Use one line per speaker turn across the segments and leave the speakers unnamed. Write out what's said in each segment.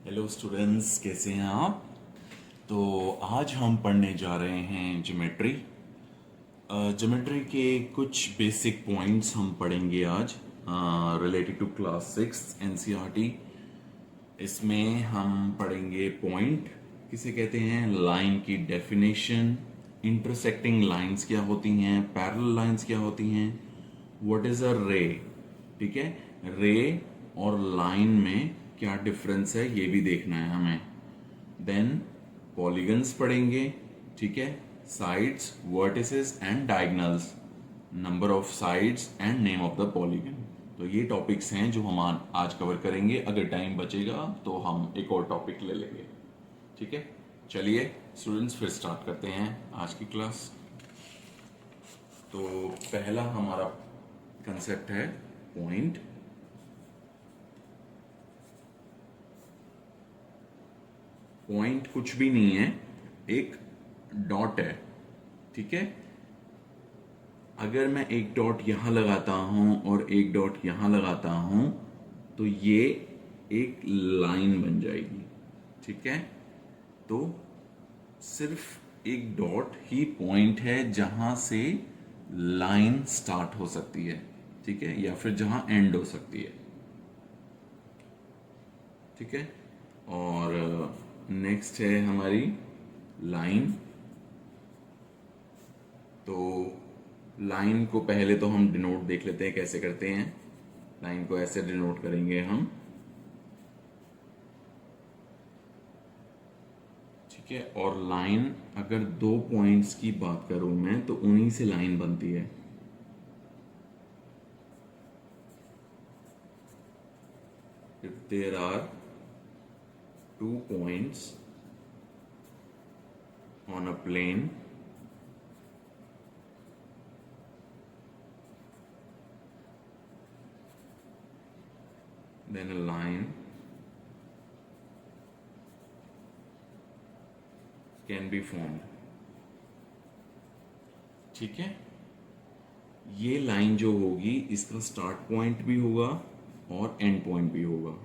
Hello students, कैसे हैं आप? तो आज हम पढ़ने जा रहे हैं ज्योमेट्री। ज्योमेट्री के कुछ बेसिक पॉइंट्स हम पढ़ेंगे आज, रिलेटेड टू क्लास 6 एनसीईआरटी। इसमें हम पढ़ेंगे पॉइंट किसे कहते हैं, लाइन की डेफिनेशन, इंटरसेक्टिंग लाइंस क्या होती हैं, पैरेलल लाइंस क्या होती हैं, व्हाट इज अ रे। ठीक है, रे और लाइन में क्या डिफरेंस है ये भी देखना है हमें। देन पॉलीगन्स पढ़ेंगे। ठीक है, sides, vertices and diagonals, number of sides and name of the polygon. तो ये टॉपिक्स हैं जो हम आज कवर करेंगे। अगर टाइम बचेगा तो हम एक और टॉपिक ले लेंगे। ठीक है, चलिए स्टूडेंट्स फिर स्टार्ट करते हैं आज की क्लास। तो पहला हमारा कंसेप्ट है पॉइंट। पॉइंट कुछ भी नहीं है, एक डॉट है। ठीक है, अगर मैं एक डॉट यहां लगाता हूं और एक डॉट यहां लगाता हूं तो ये एक लाइन बन जाएगी। ठीक है, तो सिर्फ एक डॉट ही पॉइंट है जहां से लाइन स्टार्ट हो सकती है। ठीक है, या फिर जहां एंड हो सकती है। ठीक है, और नेक्स्ट है हमारी लाइन। तो लाइन को पहले तो हम डिनोट देख लेते हैं कैसे करते हैं। लाइन को ऐसे डिनोट करेंगे हम। ठीक है, और लाइन अगर दो पॉइंट्स की बात करूं मैं तो उन्हीं से लाइन बनती है। If there are two points on a plane, then a line can be formed। ठीक है, ये लाइन जो होगी इसका स्टार्ट पॉइंट भी होगा और एंड पॉइंट भी होगा।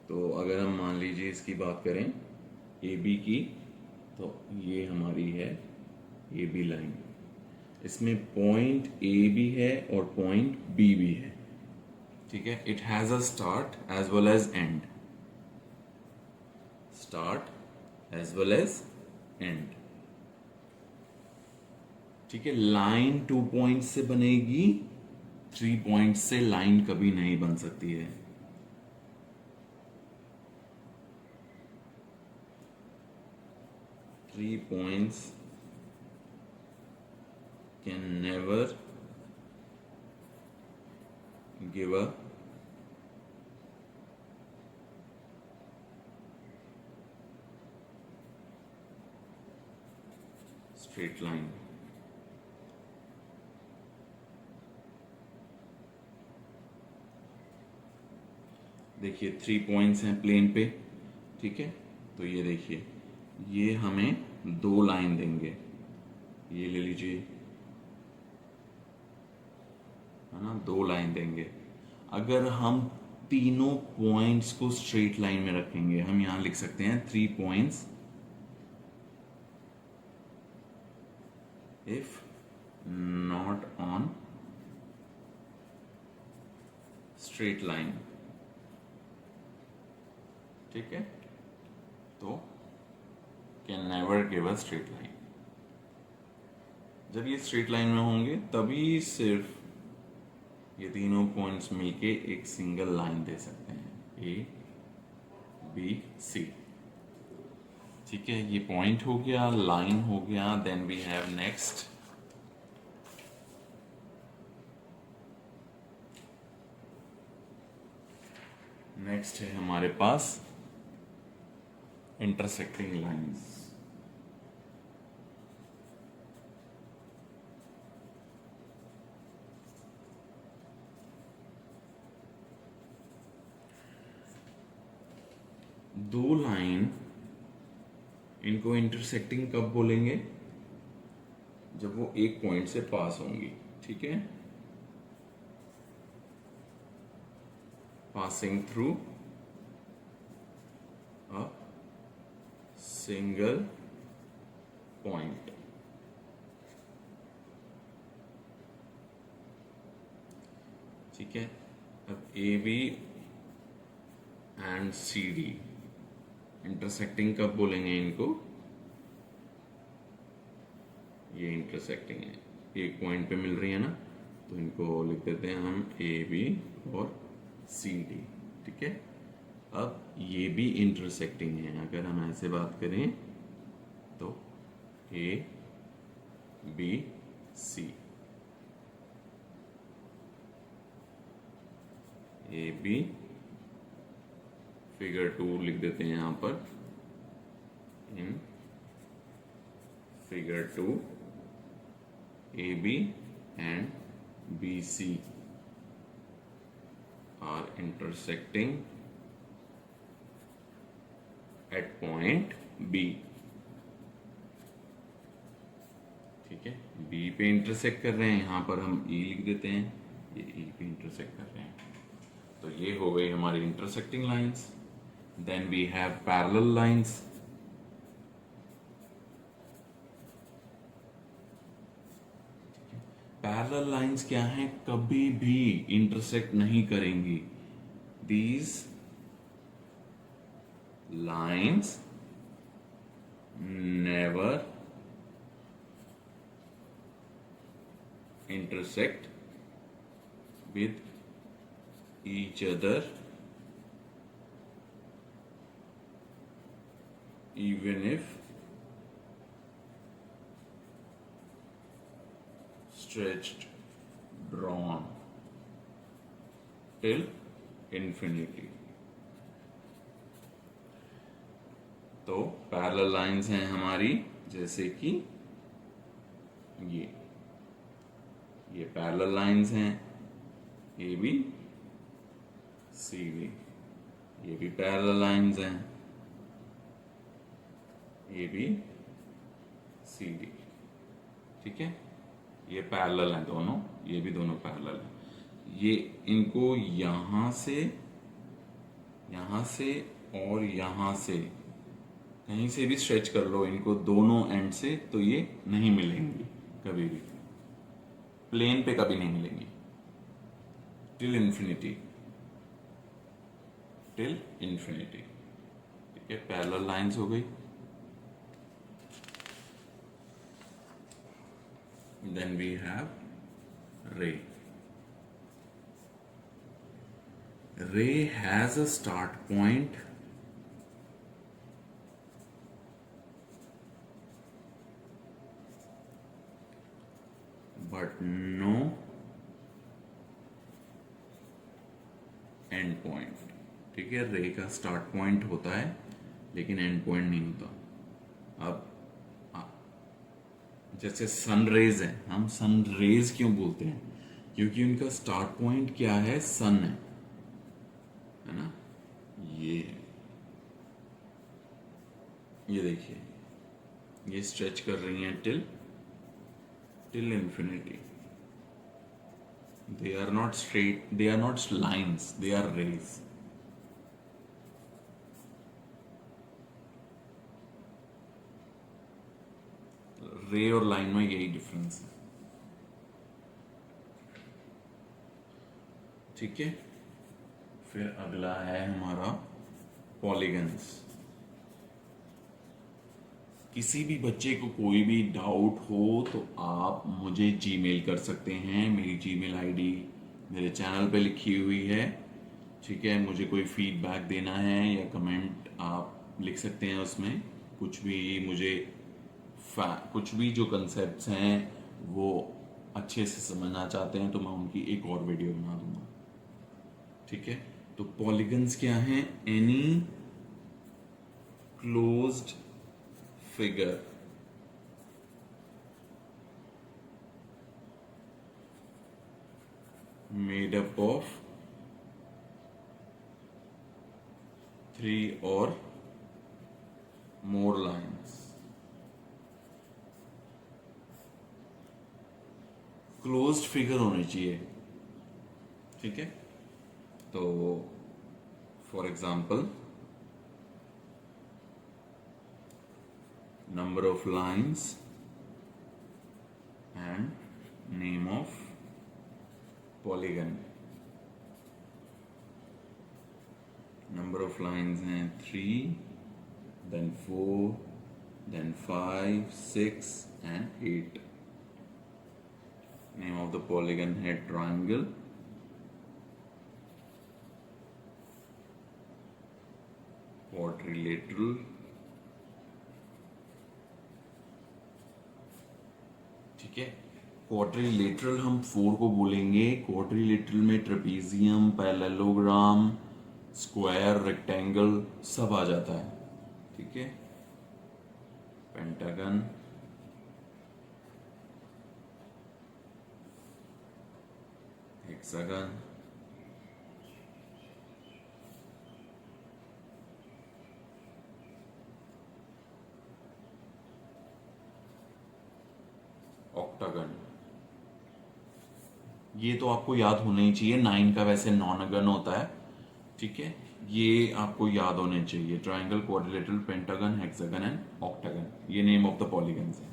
तो अगर हम मान लीजिए इसकी बात करें ए बी की, तो ये हमारी है ए बी लाइन। इसमें पॉइंट ए भी है और पॉइंट बी भी है। ठीक है, it has a start as well as end. Start as well as end. ठीक है, लाइन 2 पॉइंट से बनेगी, 3 पॉइंट से लाइन कभी नहीं बन सकती है। Three points can never give a straight line। देखिए 3 पॉइंट्स हैं प्लेन पे। ठीक है, तो ये देखिए, ये हमें दो लाइन देंगे। ये ले लीजिए, है ना, दो लाइन देंगे। अगर हम तीनों पॉइंट्स को स्ट्रेट लाइन में रखेंगे, हम यहां लिख सकते हैं 3 points if not on straight line. ठीक है, तो can never give a straight line. जब ये स्ट्रेट लाइन में होंगे तभी सिर्फ ये तीनों पॉइंट्स मिलके एक सिंगल लाइन दे सकते हैं, ए बी सी। ठीक है, ये पॉइंट हो गया, लाइन हो गया। देन वी हैव नेक्स्ट है हमारे पास इंटरसेक्टिंग लाइंस। दो लाइन, इनको इंटरसेक्टिंग कब बोलेंगे? जब वो एक पॉइंट से पास होंगी। ठीक है, passing through a single point. ठीक है, अब A B and C D intersecting कब बोलेंगे इनको? ये इंटरसेक्टिंग है, एक पॉइंट पे मिल रही है ना, तो इनको लिख देते हैं हम ए बी और सी डी। ठीक है, अब ये भी इंटरसेक्टिंग है, अगर हम ऐसे बात करें तो A B C, A B figure 2 लिख देते हैं यहां पर, in figure 2 A B and B C are intersecting at point B। ठीक है, B पे इंटरसेक्ट कर रहे हैं, यहां पर हम E लिख देते हैं, ये E पे इंटरसेक्ट कर रहे हैं। तो ये हो गई हमारी intersecting lines. Then we have parallel lines. Parallel lines क्या हैं? कभी भी इंटरसेक्ट नहीं करेंगी। These lines never intersect with each other even if stretched, drawn till infinity। तो पैरेलल लाइंस हैं हमारी, जैसे कि ये पैरेलल लाइंस हैं, ए बी सी डी, ये भी पैरेलल लाइंस हैं, ए बी सी डी। ठीक है, ये पैरेलल हैं दोनों, ये भी दोनों पैरेलल हैं। ये इनको यहां से और यहां से कहीं से भी स्ट्रेच कर लो इनको दोनों एंड से, तो ये नहीं मिलेंगी कभी भी, प्लेन पे कभी नहीं मिलेंगी, टिल इंफिनिटी, टिल इंफिनिटी। ठीक है, पैरेलल लाइंस हो गई। देन वी हैव रे। रे has a start point but no and point. ठीक है, रे का स्टार्ट पॉइंट होता है लेकिन एंड पॉइंट नहीं होता। अब जैसे सन रेज है, हम सन रेज क्यों बोलते हैं? क्योंकि उनका स्टार्ट पॉइंट क्या है? सन है ना, ये देखिए, ये स्ट्रेच कर रही हैं till infinity। They are not straight, they are not lines, they are rays। रे और लाइन में यही डिफरेंस है। ठीक है, फिर अगला है हमारा पॉलीगन्स। किसी भी बच्चे को कोई भी डाउट हो तो आप मुझे जीमेल कर सकते हैं, मेरी जीमेल आईडी मेरे चैनल पे लिखी हुई है। ठीक है, मुझे कोई फीडबैक देना है या कमेंट आप लिख सकते हैं उसमें, कुछ भी जो कंसेप्ट्स हैं वो अच्छे से समझना चाहते हैं तो मैं उनकी एक और वीडियो बना दूंगा। ठीक है, तो पॉलीगन्स क्या हैं? Any closed figure made up of 3 or more lines। Closed figure होनी चाहिए। ठीक है, तो for example number of lines and name of polygon. Number of lines हैं 3, then 4, then 5, 6 and 8. Name of the polygon है triangle. Quadrilateral. ठीक है, quadrilateral हम 4 को बोलेंगे. क्वाड्रिलेटरल में ट्रेपेजियम, पैरेललोग्राम, स्क्वायर, रेक्टेंगल सब आ जाता है. ठीक है, पेंटागन, हेक्सागन, ऑक्टागन. ये तो आपको याद होना ही चाहिए. 9 का वैसे नॉनगन होता है. ठीक है, ये आपको याद होने चाहिए. Triangle, quadrilateral, pentagon, hexagon and octagon, ये नेम ऑफ द पॉलीगन्स है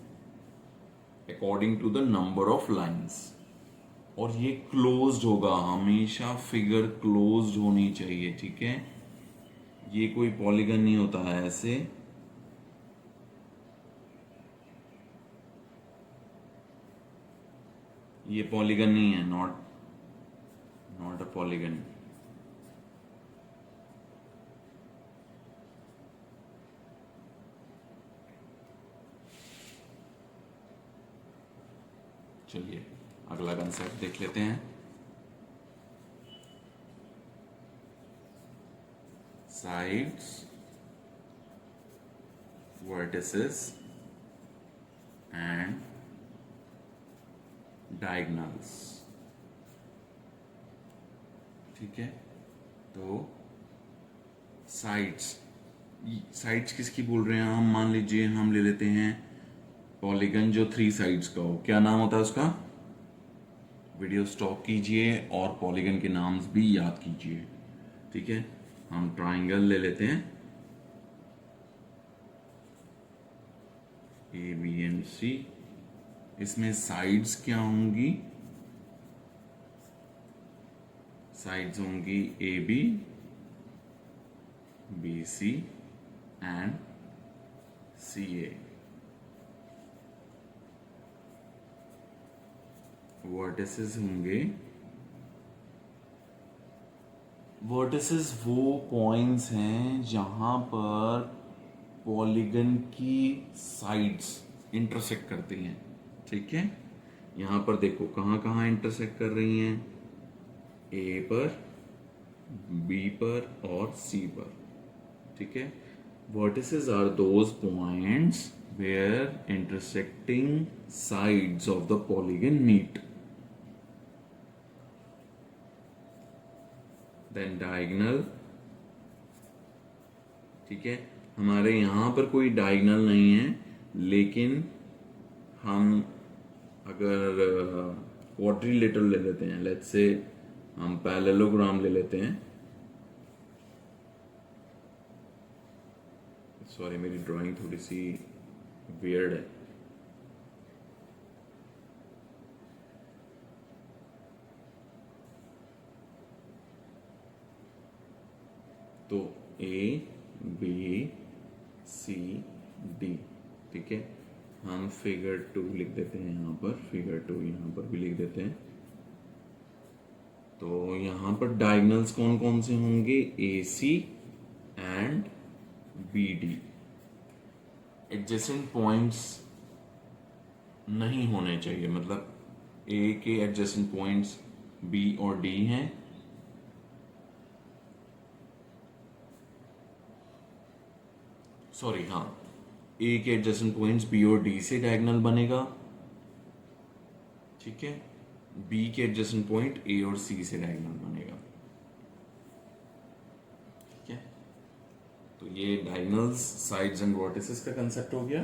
according to the number of lines. और ये क्लोज्ड होगा हमेशा. फिगर क्लोज्ड होनी चाहिए. ठीक है, ये कोई पॉलीगन नहीं होता है ऐसे. ये पॉलीगन नहीं है. Not a polygon. चलिए अगला कंसेप्ट देख लेते हैं. Sides, vertices and diagonals. ठीक है, तो साइड्स किसकी बोल रहे हैं हम? मान लीजिए हम ले लेते हैं पॉलीगन जो 3 साइड्स का हो. क्या नाम होता है उसका? वीडियो स्टॉप कीजिए और पॉलीगन के नाम्स भी याद कीजिए. ठीक है, हम ट्राइंगल ले लेते हैं ए, बी एंड सी. इसमें साइड्स क्या होंगी? साइड्स होंगी A B, B C and C A. Vertices होंगे, वर्टिसेस वो पॉइंट्स हैं जहां पर पॉलीगन की साइड्स इंटरसेक्ट करती हैं. ठीक है, यहां पर देखो कहां कहां इंटरसेक्ट कर रही हैं. ए पर, बी पर और सी पर. ठीक है, vertices are those points where intersecting sides of the polygon meet. Then diagonal. ठीक है, हमारे यहां पर कोई डायगोनल नहीं है, लेकिन हम अगर क्वाड्रिलेटरल ले लेते हैं, लेट्स से हम पैरेललोग्राम ले लेते हैं. सॉरी, मेरी ड्राइंग थोड़ी सी वियर्ड है. तो ए, बी, सी, डी. ठीक है, हम फिगर 2 लिख देते हैं यहाँ पर. फिगर 2 यहाँ पर भी लिख देते हैं. तो यहाँ पर डायगोनल्स कौन कौन से होंगे? A C and B D. Adjacent points नहीं होने चाहिए, मतलब ए के एडजेसेंट पॉइंट्स बी और डी हैं. सॉरी, हाँ, ए के एडजेसेंट पॉइंट्स बी और डी से डायगोनल बनेगा. ठीक है, बी के एडजेसेंट पॉइंट ए और सी से डायगोनल बनेगा. ठीक है, तो ये डायगोनल्स, साइड्स एंड वर्टिसेस का कंसेप्ट हो गया,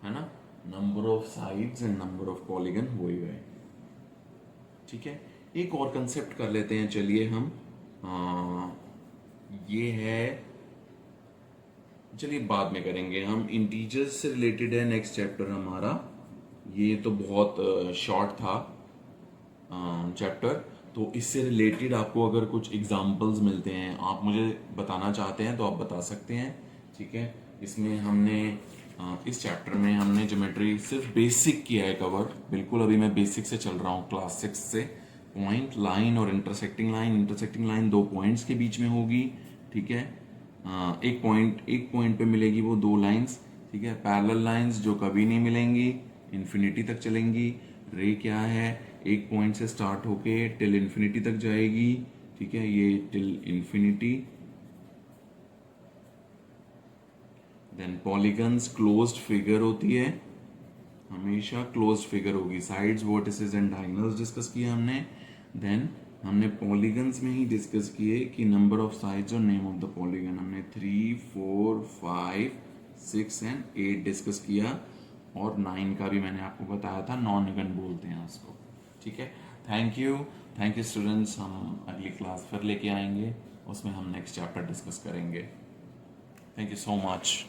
है ना. Number of sides and number of polygon हो ही गए. ठीक है, एक और कंसेप्ट कर लेते हैं. चलिए हम ये है चलिए बाद में करेंगे हम। इंटीजर्स से रिलेटेड है नेक्स्ट चैप्टर हमारा। ये तो बहुत शॉर्ट था चैप्टर, तो इससे रिलेटेड आपको अगर कुछ एग्जांपल्स मिलते हैं, आप मुझे बताना चाहते हैं तो आप बता सकते हैं, ठीक है। इसमें हमने इस चैप्टर में हमने ज्योमेट्री सिर्फ बेसिक किया है कवर, बिल्कुल अभी मैं बेसिक से चल रहा हूँ क्लास 6 से। पॉइंट, लाइन और इंटरसेक्टिंग लाइन। इंटरसेक्टिंग लाइन दो पॉइंट्स के बीच में होगी, ठीक है। एक पॉइंट पे मिलेगी वो दो लाइंस, ठीक है। पैरेलल लाइंस जो कभी नहीं मिलेंगी, इन्फिनिटी तक चलेंगी। रे क्या है, एक पॉइंट से स्टार्ट होके टिल इन्फिनिटी तक जाएगी, ठीक है, ये till infinity. Then polygons closed figure होती है, हमेशा क्लोज्ड फिगर होगी। Sides, vertices and diagonals discuss किया हमने। देन हमने पॉलीगन्स में ही डिस्कस किए कि नंबर ऑफ साइड्स और नेम ऑफ द पॉलीगन। हमने 3, 4, 5, 6 एंड 8 डिस्कस किया, और 9 का भी मैंने आपको बताया था, नॉन इवन बोलते हैं उसको, ठीक है। Thank you students. हम अगली क्लास फिर लेके आएंगे, उसमें हम नेक्स्ट चैप्टर डिस्कस करेंगे। Thank you so much.